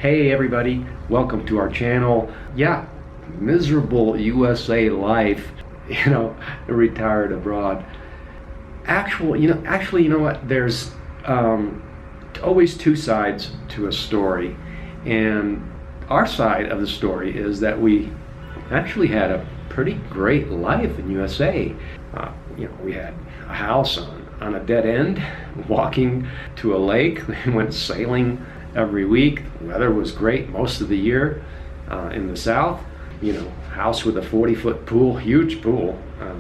Hey everybody, welcome to our channel. Yeah, miserable USA life, retired abroad. Actually, you know what? There's always two sides to a story, and our side of the story is that we actually had a pretty great life in USA. We had a house on a dead end, walking to a lake. We went sailing every week. The weather was great most of the year in the south. House with a 40-foot pool, huge pool,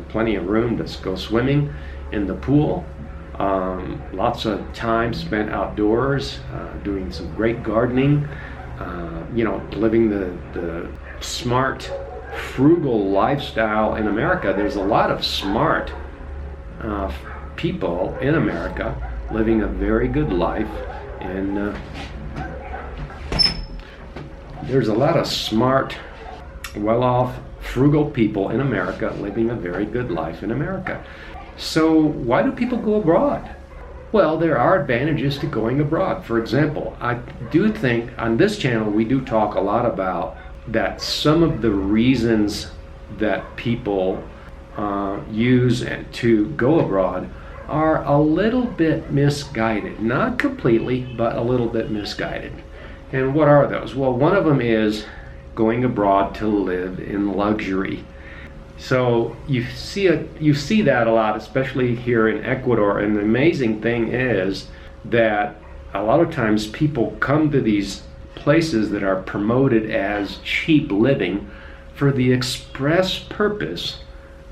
plenty of room to go swimming in the pool. Lots of time spent outdoors, doing some great gardening, living the smart, frugal lifestyle in America. There's a lot of smart people in America living a very good life, and there's a lot of smart, well-off, frugal people in America living a very good life in America. So why do people go abroad? Well, there are advantages to going abroad. For example, I do think on this channel we do talk a lot about that some of the reasons that people use to go abroad are a little bit misguided. Not completely, but a little bit misguided. And what are those? Well, one of them is going abroad to live in luxury. So you see that a lot, especially here in Ecuador. And the amazing thing is that a lot of times people come to these places that are promoted as cheap living for the express purpose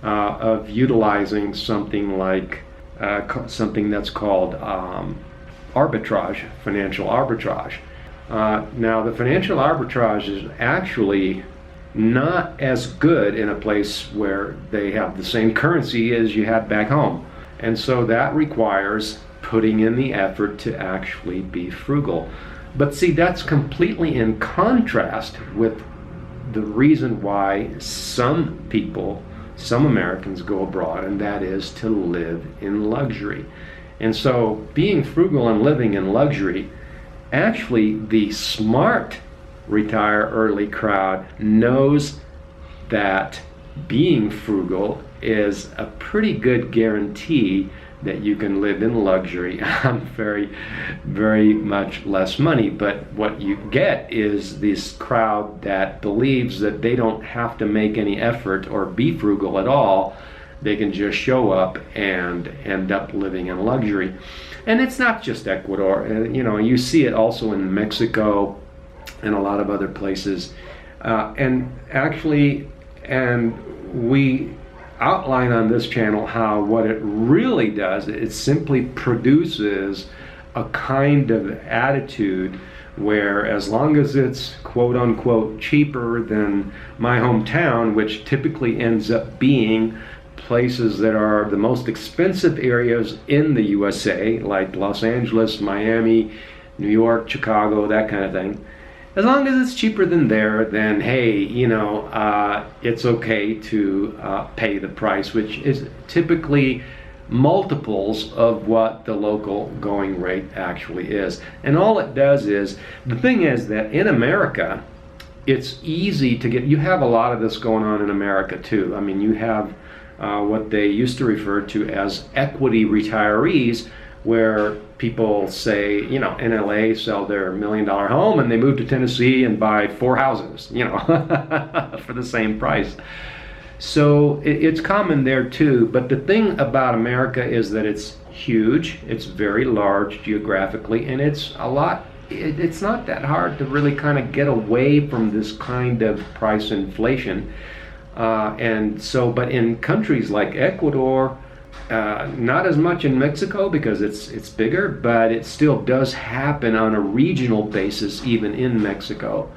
of utilizing something like something that's called arbitrage, financial arbitrage. Now, the financial arbitrage is actually not as good in a place where they have the same currency as you have back home. And so that requires putting in the effort to actually be frugal. But see, that's completely in contrast with the reason why some people, some Americans go abroad, and that is to live in luxury. And so being frugal and living in luxury, actually the smart retire early crowd knows that being frugal is a pretty good guarantee that you can live in luxury on very, very much less money. But what you get is this crowd that believes that they don't have to make any effort or be frugal at all. They can just show up and end up living in luxury. And it's not just Ecuador. You see it also in Mexico and a lot of other places. And we outline on this channel how what it really does, it simply produces a kind of attitude where as long as it's quote unquote cheaper than my hometown, which typically ends up being places that are the most expensive areas in the USA, like Los Angeles, Miami, New York, Chicago, that kind of thing. As long as it's cheaper than there, then hey, it's okay to pay the price, which is typically multiples of what the local going rate actually is. And all it does is, the thing is that in America, it's easy to get, you have a lot of this going on in America too. I mean, you have what they used to refer to as equity retirees, where people say, in LA, sell their $1 million home and they move to Tennessee and buy 4 houses, for the same price. So it's common there too. But the thing about America is that it's huge, it's very large geographically, and it's not that hard to really kind of get away from this kind of price inflation. But in countries like Ecuador, not as much in Mexico because it's bigger, but it still does happen on a regional basis even in Mexico.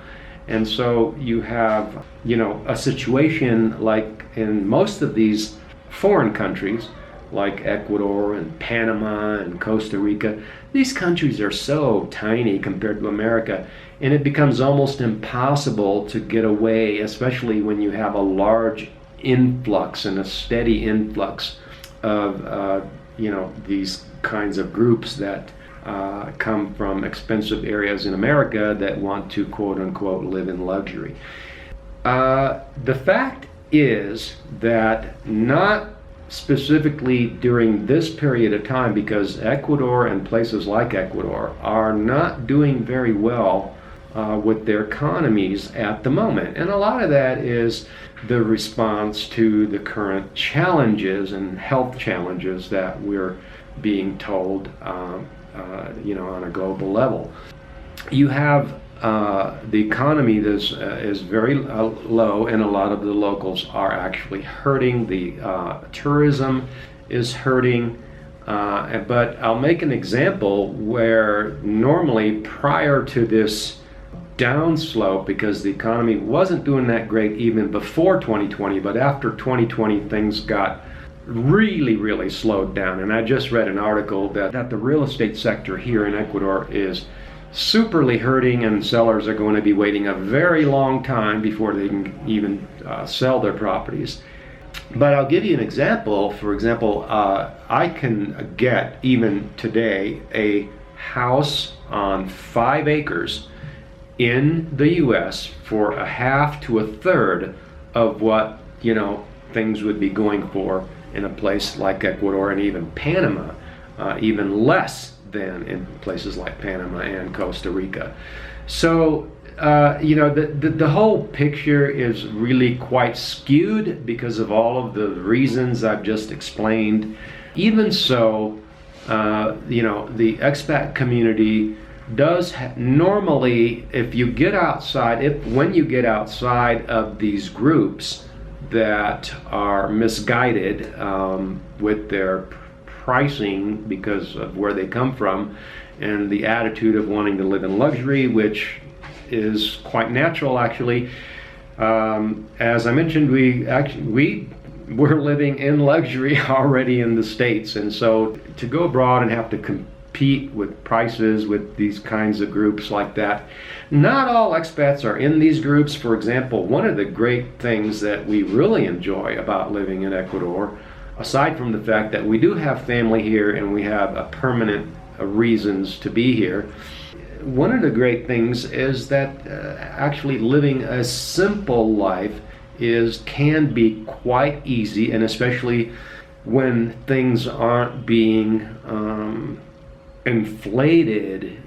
And so you have, a situation like in most of these foreign countries like Ecuador and Panama and Costa Rica. These countries are so tiny compared to America, and it becomes almost impossible to get away, especially when you have a large influx and a steady influx of these kinds of groups that come from expensive areas in America that want to quote unquote live in luxury. The fact is that not specifically during this period of time, because Ecuador and places like Ecuador are not doing very well with their economies at the moment. And a lot of that is the response to the current challenges and health challenges that we're being told, on a global level. You have the economy that is very low, and a lot of the locals are actually hurting. The tourism is hurting. But I'll make an example where normally prior to this downslope, because the economy wasn't doing that great even before 2020, but after 2020 things got really, really slowed down. And I just read an article that the real estate sector here in Ecuador is superly hurting, and sellers are going to be waiting a very long time before they can even sell their properties. But I'll give you an example. For example, I can get, even today, a house on 5 acres in the US for a half to a third of what things would be going for in a place like Ecuador and even Panama, even less than in places like Panama and Costa Rica. So the whole picture is really quite skewed because of all of the reasons I've just explained. Even so, the expat community does normally, if you get outside, when you get outside of these groups that are misguided with their pricing because of where they come from and the attitude of wanting to live in luxury, which is quite natural actually. As I mentioned, we're living in luxury already in the States, and so to go abroad and have to compete with prices with these kinds of groups like that. Not all expats are in these groups. For example, one of the great things that we really enjoy about living in Ecuador, aside from the fact that we do have family here and we have a permanent reasons to be here, one of the great things is that actually living a simple life can be quite easy, and especially when things aren't being inflated,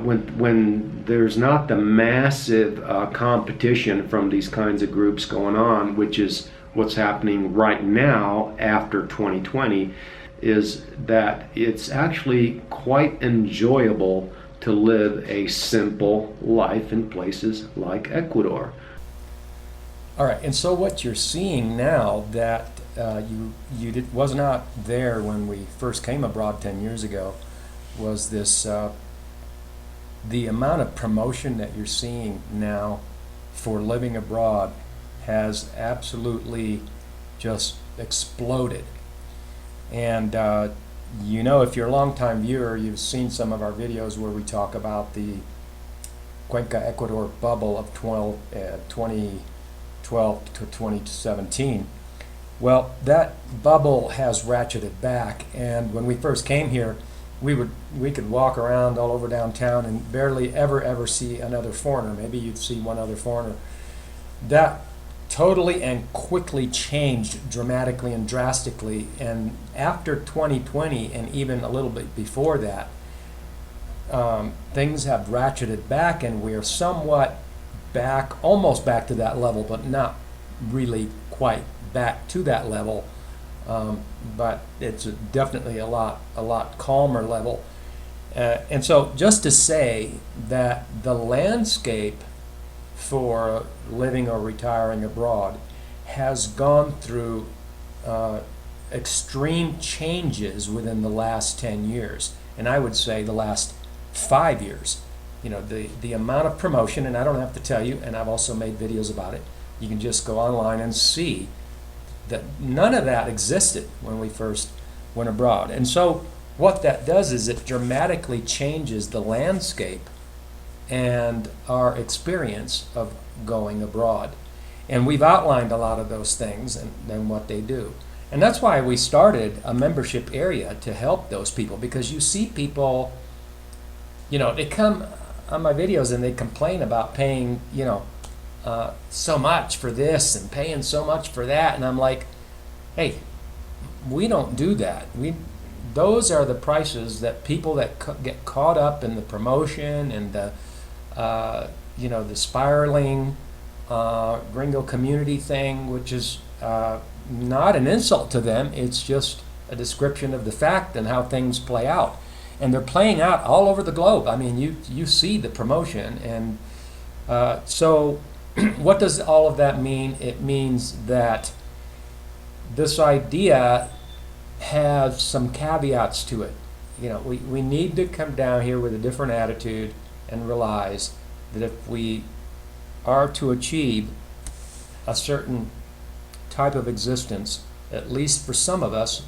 when there's not the massive competition from these kinds of groups going on, which is what's happening right now after 2020, is that it's actually quite enjoyable to live a simple life in places like Ecuador. All right, and so what you're seeing now that was not there when we first came abroad 10 years ago was this the amount of promotion that you're seeing now for living abroad has absolutely just exploded. And if you're a longtime viewer, you've seen some of our videos where we talk about the Cuenca Ecuador bubble of 2012 to 2017. Well, that bubble has ratcheted back, and when we first came here, we could walk around all over downtown and barely ever see another foreigner. Maybe you'd see one other foreigner. That totally and quickly changed dramatically and drastically, and after 2020 and even a little bit before that, things have ratcheted back, and we are somewhat almost back to that level, but not really quite back to that level. But it's definitely a lot calmer level. And so just to say that the landscape for living or retiring abroad has gone through extreme changes within the last 10 years, and I would say the last 5 years. The amount of promotion, and I don't have to tell you, and I've also made videos about it, you can just go online and see that none of that existed when we first went abroad. And so what that does is it dramatically changes the landscape and our experience of going abroad. And we've outlined a lot of those things and what they do. And that's why we started a membership area to help those people, because you see people they come on my videos and they complain about paying, so much for this and paying so much for that. And I'm like, hey, we don't do that. Those are the prices that people that get caught up in the promotion and the spiraling Gringo community thing, which is not an insult to them. It's just a description of the fact and how things play out. And they're playing out all over the globe. I mean, you see the promotion. And so what does all of that mean? It means that this idea has some caveats to it. We need to come down here with a different attitude and realize that if we are to achieve a certain type of existence, at least for some of us,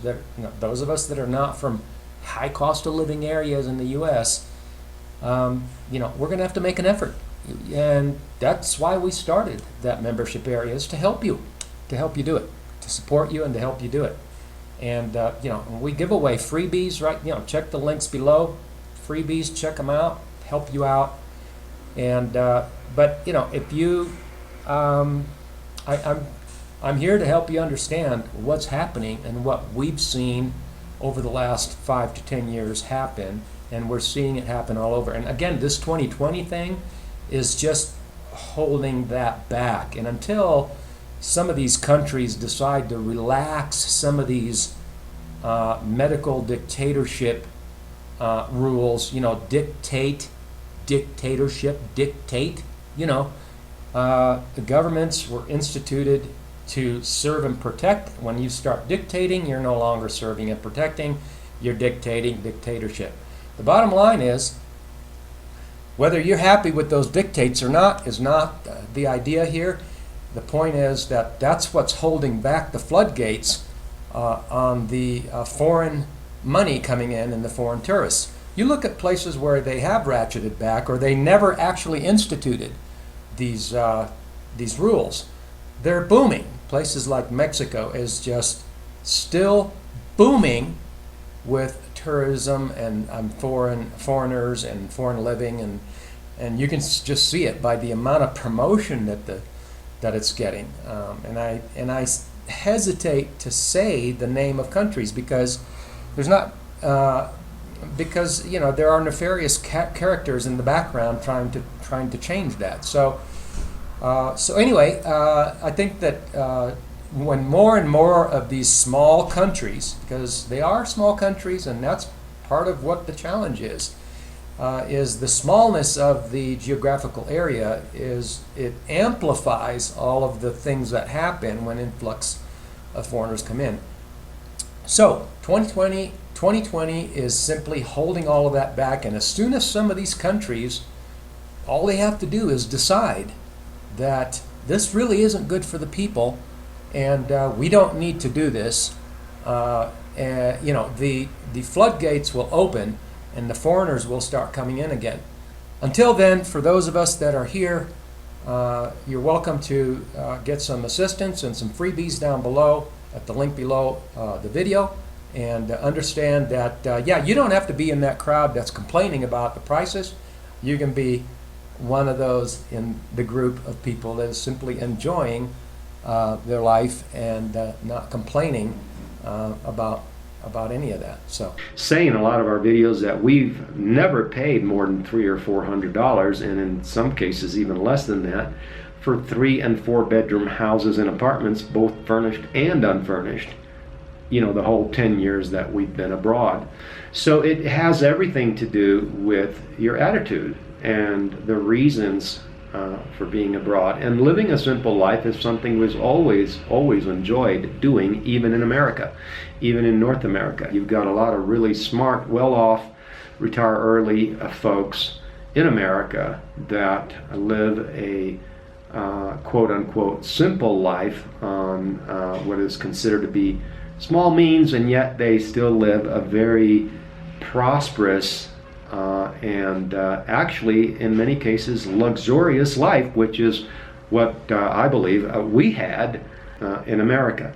those of us that are not from high cost of living areas in the U.S., we're going to have to make an effort. And that's why we started that membership area, is to help you do it, to support you and to help you do it. And, we give away freebies, right? Check the links below. Freebies, check them out, help you out. And, but, if you, I'm here to help you understand what's happening and what we've seen over the last 5 to 10 years happen, and we're seeing it happen all over. And again, this 2020 thing is just holding that back. And until some of these countries decide to relax some of these medical dictatorship rules, dictate, the governments were instituted to serve and protect. When you start dictating, you're no longer serving and protecting, you're dictating, dictatorship. The bottom line is, whether you're happy with those dictates or not is not the idea here. The point is that that's what's holding back the floodgates on the foreign money coming in and the foreign tourists. You look at places where they have ratcheted back, or they never actually instituted these rules. They're booming. Places like Mexico is just still booming with tourism and foreigners and foreign living, and you can just see it by the amount of promotion that it's getting. And I hesitate to say the name of countries because there's not there are nefarious characters in the background trying to change that. So anyway, I think that when more and more of these small countries, because they are small countries, and that's part of what the challenge is the smallness of the geographical area. It amplifies all of the things that happen when influx of foreigners come in. So 2020 is simply holding all of that back, and as soon as some of these countries, all they have to do is decide that this really isn't good for the people, and we don't need to do this. The floodgates will open, and the foreigners will start coming in again. Until then, for those of us that are here, you're welcome to get some assistance and some freebies down below at the link below the video, and understand that you don't have to be in that crowd that's complaining about the prices. You can be one of those in the group of people that is simply enjoying their life and not complaining about any of that. So, say in a lot of our videos that we've never paid more than $300 or $400, and in some cases even less than that, for 3- and 4-bedroom houses and apartments, both furnished and unfurnished. The whole 10 years that we've been abroad. So it has everything to do with your attitude and the reasons for being abroad. And living a simple life is something we've always enjoyed doing, even in America, even in North America. You've got a lot of really smart, well-off, retire early folks in America that live a quote-unquote simple life on what is considered to be small means, and yet they still live a very prosperous and actually, in many cases, luxurious life, which is what I believe we had in America.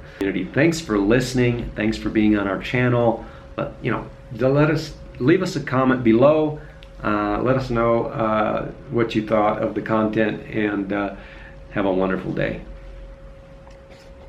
Thanks for listening. Thanks for being on our channel. Leave us a comment below. Let us know what you thought of the content, and have a wonderful day.